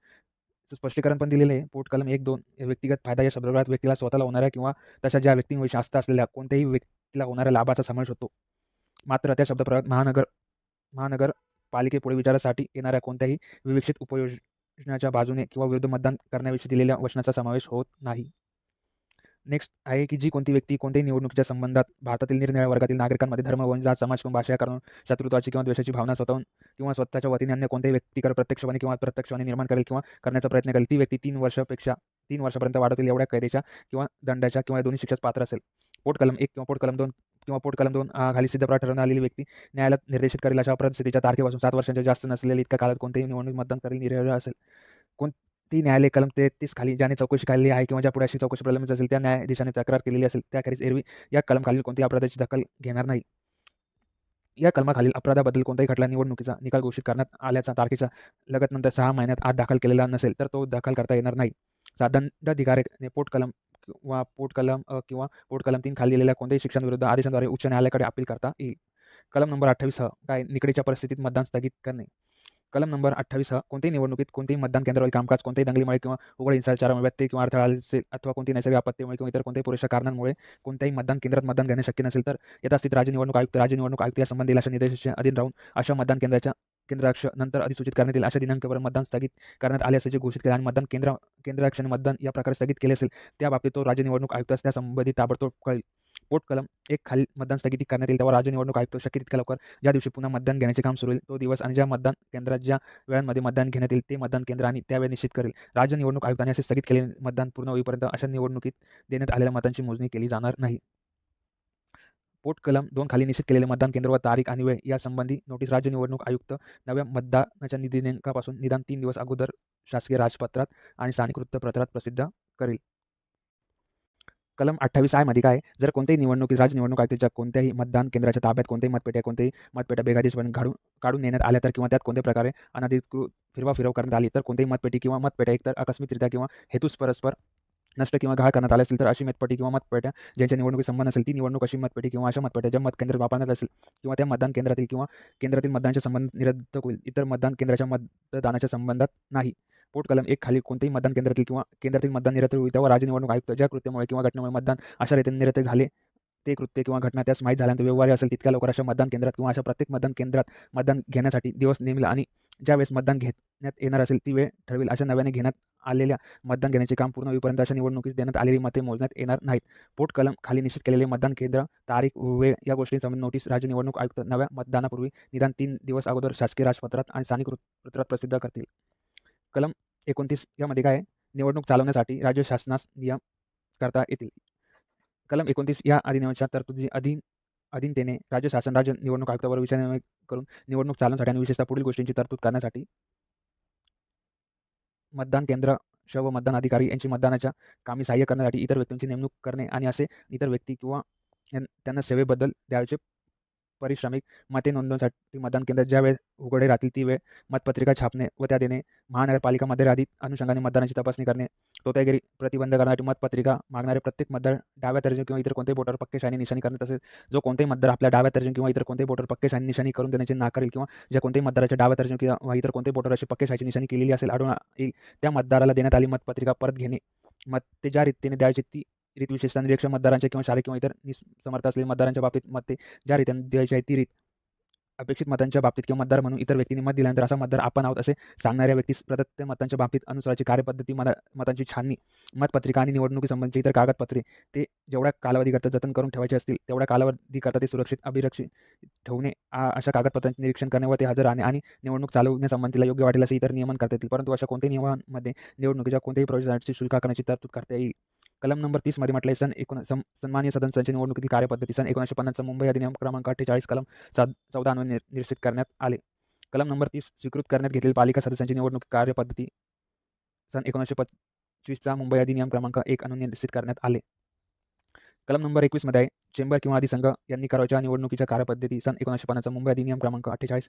स्पष्टीकरण पण दिलेले आहे. पोट कलम 1-2 व्यक्तिगत फायदा या शब्दप्रयोगात व्यक्तीला स्वतःला होणाऱ्या किंवा तशा ज्या व्यक्तींविषयी आस्था असलेल्या कोणत्याही व्यक्तीला होणाऱ्या लाभाचा समावेश होतो. मात्र त्या शब्दप्रयोगात महानगरपालिकेपुढे विचारासाठी येणाऱ्या कोणत्याही विवेचित उपयोजनाच्या बाजूने किंवा विरुद्ध मतदान करण्याविषयी दिलेल्या वचनाचा समावेश होत नाही. नेक्स्ट आहे की जी कोणती व्यक्ती कोणत्याही निवडणुकीच्या संबंधात भारतातील निरनिराळ्या वर्गातील नागरिकांमध्ये धर्म, वंश, जात, समाज किंवा भाषा या कारणून शत्रुत्वाची किंवा द्वेषाची भावना स्वतःहून किंवा स्वतःच्या वतीने अन्य कोणत्याही व्यक्तीकडे प्रत्यक्षपणे किंवा अप्रत्यक्षपणे निर्माण करेल किंवा करण्याचा प्रयत्न करेल ती व्यक्ती 3 वर्षापर्यंत वाढवतील एवढ्या कैदेच्या किंवा दंडाच्या किंवा दोन्ही शिक्षेस पात्र असेल. पोट कलम 1 किंवा पोट कलम 2 खाली सिद्ध अपराध ठरवण्यात आलेली व्यक्ती न्यायालयात निर्देशित करेल अशा अपराध स्थितीच्या तारखेपासून 7 वर्षांच्या जास्त नसलेल्या इतक्या काळात कोणतेही निवडणूक मतदान करेल निर्णय असेल. ती न्यायालय कलम 33 खाली ज्याने चौकशी केलेली आहे किंवा ज्यापुढे अशी चौकशी प्रलंबित असेल त्या न्यायाधीशाने तक्रार केलेली असेल त्याखेरीज एरवी या कलमाखालील कोणत्याही अपराधाची दखल घेणार नाही. या कलमाखालील अपराधाबद्दल कोणताही खटला निवडणुकीचा निकाल घोषित करण्यात आल्याचा तारखेच्या लगतनंतर 6 महिन्यात आत दाखल केलेला नसेल तर तो दाखल करता येणार नाही. दंडाधिकाऱ्याने पोट कलम किंवा पोट कलम 3 खाली दिलेल्या कोणत्याही शिक्षांविरुद्ध आदेशाद्वारे उच्च न्यायालयाकडे अपील करता येईल. कलम नंबर 28 काय निकडीच्या परिस्थितीत मतदान स्थगित करणे. कलम नंबर 28 कोणत्याही निवडणुकीत कोणतेही मतदान केंद्रावरील कामकाज कोणत्याही दंगलीमुळे किंवा उघड हिंसाचारामुळे व्यत्यय किंवा अडथळा असेल अथवा कोणत्याही नैसर्गिक आपत्तीमुळे किंवा इतर कोणत्याही पुरेशा कारणांमुळे कोणत्याही मतदान केंद्रात मतदान घेणे शक्य नसेल तर यथास्थित राज्य निवडणूक आयुक्त या संबंधी अशा निर्देशाच्या अधीन राहून अशा मतदान केंद्राच्या केंद्राक्ष नंतर अधिसूचित करण्यात येईल अशा दिनांकावर मतदान स्थगित करण्यात आले असल्याचे घोषित केले आणि मतदान केंद्राक्षाने मतदान या प्रकारे स्थगित केले असेल त्या बाबतीत तो राज्य निवडणूक आयुक्तास त्या संबंधित ताबडतोब कळेल. पोट कलम 1 खाली मतदान स्थगिती करण्यात येईल तेव्हा राज्य निवडणूक आयुक्त शक्य तितक्या लवकर ज्या दिवशी पुन्हा मतदान घेण्याचे काम सुरू होईल तो दिवस आणि ज्या मतदान केंद्रात ज्या वेळांमध्ये मतदान घेण्यात येईल ते मतदान केंद्र आणि त्या वेळ निश्चित करेल. राज्य निवडणूक आयुक्तांनी असे स्थगित केलेले मतदान पूर्ण होईपर्यंत अशा निवडणुकीत देण्यात आलेल्या मतांची मोजणी केली जाणार नाही. पोट कलम 2 खाली निश्चित केलेले मतदान केंद्र व तारीख आणि वेळ यासंबंधी नोटीस राज्य निवडणूक आयुक्त नव्या मतदानाच्या दिनांकापासून निदान 3 दिवस अगोदर शासकीय राजपत्रात आणि स्थानिक वृत्तपत्रात प्रसिद्ध करेल. कलम 28 मध्ये काय जर कोणत्याही निवडणुकीत राज्य निवडणूक आयुक्ताच्या कोणत्याही मतदान केंद्राच्या ताब्यात कोणत्याही मतपेट्या बेकायदेशीरपणे काढून नेण्यात आल्या तर किंवा त्यात कोणत्या प्रकारे अनधिकृत फिरवाफिरव करण्यात आली तर कोणत्याही मतपेटी किंवा मतपेट्या एकतर आकस्मिकरित्या किंवा हेतूस परस्पर नष्ट किंवा घाळ करण्यात आले असेल तर अशी मतपेटी किंवा मतपेट्या ज्यांच्या निवडणुकीत संबंध असेल ती निवडणूक अशी मतपेटी किंवा अशा मतपेट्या ज्या मतकेंद्रात वापरण्यात असेल किंवा त्या मतदान केंद्रातील किंवा केंद्रातील मतदानाच्या संबंध निरर्थक होईल इतर मतदान केंद्राच्या मतदानाच्या संबंधात नाही. पोट कलम 1 खाली कोणतेही मतदान केंद्रातील किंवा केंद्रातील मतदान निरर्थक होईल तेव्हा राज्य निवडणूक आयुक्त ज्या कृत्यामुळे किंवा घटनेमुळे मतदान अशा रीतीने निरर्थक झाले ते कृत्य किंवा घटना त्यास माहीत झाल्यानंतर व्यवहार्य असेल तितक्या लवकर अशा मतदान केंद्रात किंवा अशा प्रत्येक मतदान केंद्रात मतदान घेण्यासाठी दिवस नेमला आणि ज्या वेळेस मतदान घेण्यात येणार असेल ती वेळ ठरवेल. अशा नव्याने घेण्यात आलेल्या मतदान घेण्याचे काम पूर्ण होईपर्यंत अशा निवडणुकीस देण्यात आलेली मते मोजण्यात येणार नाहीत. पोट कलम खाली निश्चित केलेले मतदान केंद्र तारीख वेळ या गोष्टींसंबंधी नोटीस राज्य निवडणूक आयुक्त नव्या मतदानापूर्वी निदान 3 दिवस अगोदर शासकीय राजपत्रात आणि स्थानिक वृत्तपत्रात प्रसिद्ध करतील. कलम 29 यामध्ये काय निवडणूक चालवण्यासाठी राज्य शासनास नियम करता येतील. कलम 29 या अधिनियमाच्या तरतुदी अधीनतेने राज्य शासन राज्य निवडणूक आयुक्तावर विचारणा करून निवडणूक चालवण्यासाठी आणि विशेषतः पुढील गोष्टींची तरतूद करण्यासाठी मतदान केंद्र व मतदान अधिकारी यांची मतदानाच्या कामी सहाय्य करण्यासाठी इतर व्यक्तींची नेमणूक करणे आणि असे इतर व्यक्ती किंवा त्यांना सेवेबद्दल द्यायचे पारिश्रमिक मते नोंदवण्यासाठी मतदान केंद्रात ज्या वेळ उघडे राहतील ती वेळ मतपत्रिका छापणे व त्या देणे महानगरपालिका मध्यराधित अनुषंगाने मतदानाची तपासणी करणे तोत्यागिरी प्रतिबंध करण्यासाठी मतपत्रिका मागणारे प्रत्येक मतदार डाव्या तर्जनी किंवा इतर कोणत्याही बोटावर पक्के शाईने निशाणी करणे तसेच जो कोणतेही मतदार आपल्या डाव्या तर्जनी किंवा इतर कोणत्याही बोटावर पक्के शाईने निशाणी करून देण्याचे नाकारेल किंवा ज्या कोणत्याही मतदाराच्या डाव्या तर्जनी किंवा इतर कोणत्याही बोटावर अशी पक्के शाईची निशाणी केलेली असेल आढळून येईल त्या मतदाराला देण्यात आली मतपत्रिका परत घेणे मते ज्या रीतीने द्यायची ती रीत विशेषतः निरीक्षक मतदारांच्या किंवा शारीरिक किंवा इतर समर्थ असलेल्या मतदारांच्या बाबतीत मते ज्या रीतीने द्यायची आहे ती रीत अपेक्षित मतांच्या बाबतीत किंवा मतदार म्हणून इतर व्यक्तींनी मत दिल्यानंतर असा मतदार आपण आहोत असे सांगणाऱ्या व्यक्तीस प्रदत्त मतांच्या बाबतीत अनुसाराची कार्यपद्धती मतांची छाननी मतपत्रिका आणि निवडणुकीसंबंधीची इतर कागदपत्रे ते जेवढ्या कालावधीकरता जतन करून ठेवायचे असतील तेवढ्या कालावधीकरता ते सुरक्षित अभिरक्षित ठेवणे अशा कागदपत्रांचे निरीक्षण करणे व ते हजर राहणे आणि निवडणूक चालवण्यासंबंधीला योग्य वाटेल असे इतर नियमन करता येतील परंतु अशा कोणत्याही नियमांमध्ये निवडणुकीच्या कोणत्याही प्रयोजनाची शुल्क करण्याची तरतूद करता येईल. कलम नंबर 30 मध्ये म्हटले सन्मान्य सदस्यांच्या निवडणुकीतील कार्यपद्धती सन 1950 मुंबई अधिनियम क्रमांक 48 कलम 14 अन्वये निश्चित करण्यात आले. कलम नंबर 30 स्वीकृत करण्यात घेतलेली पालिका सदस्यांची निवडणूक कार्यपद्धती सन 1925 मुंबई अधिनियम क्रमांक 1 अन्वये निश्चित करण्यात आले. कलम नंबर 21 मध्ये चेंबर किंवा अधिसंघ यांनी करावयाच्या निवडणुकीच्या कार्यपद्धती सन 1950 मुंबई अधिनियम क्रमांक 48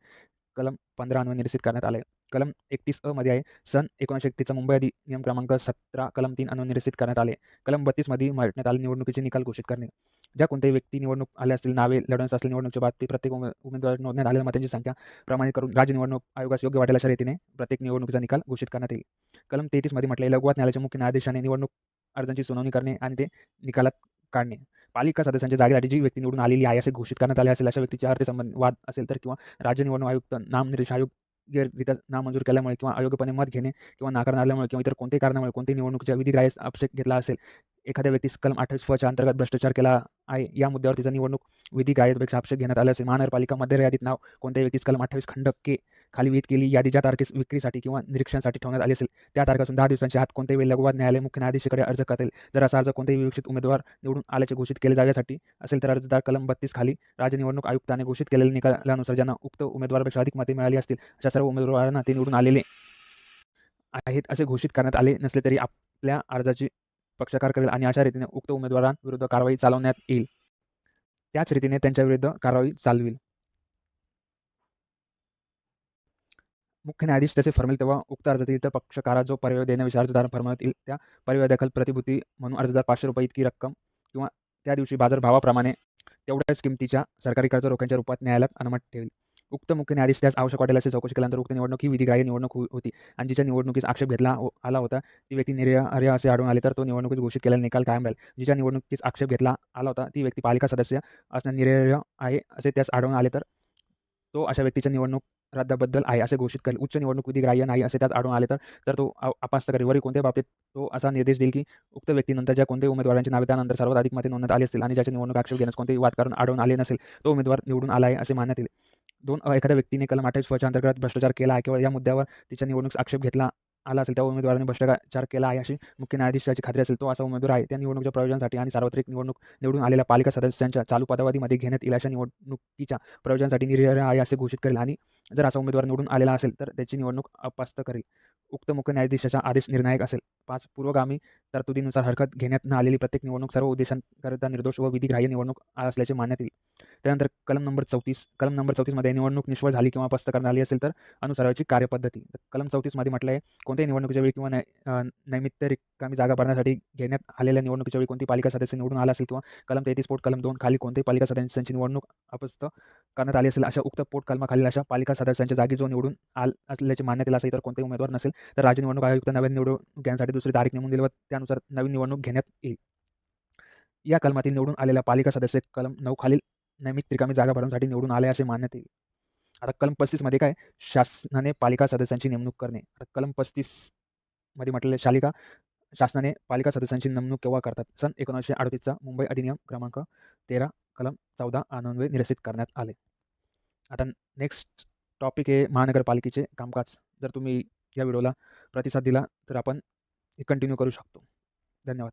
कलम 15 अन्वये निश्चित करण्यात आले. कलम 31 अ मध्ये सन 1931 मुंबई अधिनियम क्रमांक 17 कलम 3 अन्वये निश्चित करण्यात आले. कलम 32 मध्ये मांडण्यात आले निवडणुकीचे निकाल घोषित करणे ज्या कोणत्याही व्यक्ती निवडणूक आल्या असतील नावे लढवण्यास असलेल्या निवडणुकीच्या बाबतीत प्रत्येक उमेदवार नोंदण्यात आलेल्या मतांची संख्या प्रमाणित करून राज्य निवडणूक आयोगास योग्य वाटेल अशा रीतीने प्रत्येक निवडणुकीचा निकाल घोषित करण्यात येईल. कलम 33 मध्ये म्हटले लघुवाद न्यायालयाच्या मुख्य न्यायाधीशाने निवडणूक अर्जांची सुनावणी करणे आणि ते निकालात काढणे. पालिका सदस्यांच्या जागेसाठी जी व्यक्ती निवडून आलेली आहे असे घोषित करण्यात आले असेल अशा व्यक्तीच्या अर्थसंबंध वाद असेल तर किंवा राज्य निवडणूक आयुक्त नामनिर्देशन अयोग्यरित्या नामंजूर केल्यामुळे किंवा अयोग्यपणे मत घेणे किंवा नाकारण्यात आल्यामुळे किंवा इतर कोणत्याही कारणामुळे कोणत्याही निवडणुकीच्या विधिग्राह्य आक्षेप घेतला असेल एखाद्या व्यक्तीस कलम 28 फ च्या अंतर्गत भ्रष्टाचार केला आहे या मुद्द्यावर तिचा निवडणूक विधिग्राह्यपेक्षा आक्षेप घेण्यात आला असेल महानगरपालिका मध्ययादीत नाव कोणत्याही व्यक्तीस कलम 28 खंड के खाली विहित केली यादी ज्या तारखेस विक्रीसाठी किंवा निरीक्षणासाठी ठेवण्यात आली असेल त्या तारखेपासून 10 दिवसांच्या आत कोणत्याही वेळी लघुवाद न्यायालय मुख्य न्यायाधीशाकडे अर्ज करता येईल. जर असा अर्ज कोणत्याही विवेचित उमेदवार निवडून आल्याचे घोषित केले जाण्यासाठी असेल तर अर्जदार कलम 32 खाली राज्य निवडणूक आयुक्ताने घोषित केलेल्या निकालानुसार ज्यांना उक्त उमेदवारापेक्षा अधिक मते मिळाली असतील अशा सर्व उमेदवारांना ते निवडून आलेले आहेत असे घोषित करण्यात आले नसले तरी आपल्या अर्जाची पक्षकार करेल आणि अशा रीतीने उक्त उमेदवारांविरुद्ध कारवाई चालवण्यात येईल. त्याच रीतीने त्यांच्याविरुद्ध कारवाई चालविल. मुख्य न्यायाधीश त्याचे फरमेल तेव्हा उक्त अर्जातील इतर पक्षकारा जो पर्याय देण्याविषयी अर्जदार फरमावत येईल त्या पर्यायादखल प्रतिभूती म्हणून अर्जदार 500 रुपये इतकी रक्कम किंवा त्या दिवशी बाजारभावाप्रमाणे तेवढ्याच किमतीच्या सरकारी कर्ज रोख्यांच्या रूपात न्यायालयात अनुमत ठेवेल. उक्त मुख्य न्यायाधीश त्यास आवश्यक वाटेल असे चौकशी केल्यानंतर उक्त निवडणूक ही विधिग्राह्य निवडणूक होती आणि जिच्या निवडणुकीस आक्षेप आला होता ती व्यक्ती निर्यार्ह असे आढळून आले तर तो निवडणुकीत घोषित केलेला निकाल कायम राहील. जिच्या निवडणुकीस आक्षेप आला होता ती व्यक्ती पालिका सदस्य असणे निर्यार्ह आहे असे त्यास आढळून आले तर तो अशा व्यक्तीच्या निवडणूक रद्दबद्दल आहे असे घोषित करेल. उच्च निवडणूक विधी ग्राह्य नाही असे त्यात आढळून आले तर तो अपास्त करेल. वरील कोणत्याही बाबतीत तो असा निर्देश देईल की उक्त व्यक्तीनंतर ज्या कोणत्याही उमेदवारांची नावे त्यानंतर सर्वाधिक मते नोंदवण्यात आली असतील आणि ज्याच्या निवडणूक आक्षेप घेण्यास कोणतेही वादकारण आढळून आले नसेल, तो उमेदवार निवडून आला आहे असे मानण्यात येईल. 2 एखाद्या व्यक्तीने कलम 28 च्या अंतर्गत भ्रष्टाचार केला आहे किंवा या मुद्द्यावर तिच्या निवडणूक आक्षेप घेतला आला असेल, त्या उमेदवाराने भ्रष्टाचार केला आहे अशी मुख्य न्यायाधीशाची खात्री असेल, तो असा उमेदवार आहे. त्या निवडणुकीच्या प्रयोजनासाठी आणि सार्वत्रिक निवडणूक निवडून आलेल्या पालिका सदस्यांच्या चालू पदावधीमध्ये घेण्यात येईल अशा निवडणुकीच्या प्रयोजनासाठी निर्याय आहे असे घोषित करेल आणि जर असा उमेदवार निवडून आलेला असेल, तर त्याची निवडणूक अपास्त करेल. उक्त मुख्य न्यायाधीशाचा आदेश निर्णायक असेल. 5 पूर्वगामी तरतुदीनुसार हरकत घेण्यात न आलेली प्रत्येक निवडणूक सर्व उद्देशांकरिता निर्दोष व विधिग्राह्य निवडणूक असल्याचे मानण्यात येईल. त्यानंतर कलम नंबर 34 मध्ये निवडणूक निष्फळ झाली किंवा पस्त करण्यात आली असेल तर अनुसरायची कार्यपद्धती. तर कलम 34 मध्ये म्हटलं आहे, कोणत्याही निवडणुकीच्या वेळी किंवा नैमित्त रिकामी जागा भरण्यासाठी घेण्यात आलेल्या निवडणुकीच्या वेळी कोणती पालिका सदस्य निवडून आला असेल किंवा कलम 33 पोट कलम 2 खाली कोणत्याही पालिका सदस्यांची निवडणूक अपस्त करण्यात आली असेल, अशा उक्त पोट कलमाखालील अशा पालिका सदस्यांच्या जागी जो निवडून असल्याचे मानण्यात येईल असा इतर कोणताही उमेदवार नसेल, तर राज्य निवडणूक आयुक्त नव्या निवडणूक घेण्यासाठी दुसरी तारीख नेमून दिली व त्यानुसार नवीन निवडणूक घेण्यात येईल. या कलमातील निवडून आलेला पालिका सदस्य कलम 9 खालील नैमित्त रिकामी जागा भरण्यासाठी निवडून आले असे मानण्यात येईल. आता कलम 35 मध्ये काय, शासनाने पालिका सदस्यांची नेमणूक करणे. आता कलम 35 मध्ये म्हटलेले शासनाने पालिका सदस्यांची नेमणूक केव्हा करतात? सन 1938 चा मुंबई अधिनियम क्रमांक 13 कलम 14 अन्वये निरसित करण्यात आले. आता नेक्स्ट टॉपिक आहे महानगरपालिकेचे कामकाज. जर तुम्ही या व्हिडिओला प्रतिसाद दिला तर आपण कंटिन्यू करू शकतो. धन्यवाद.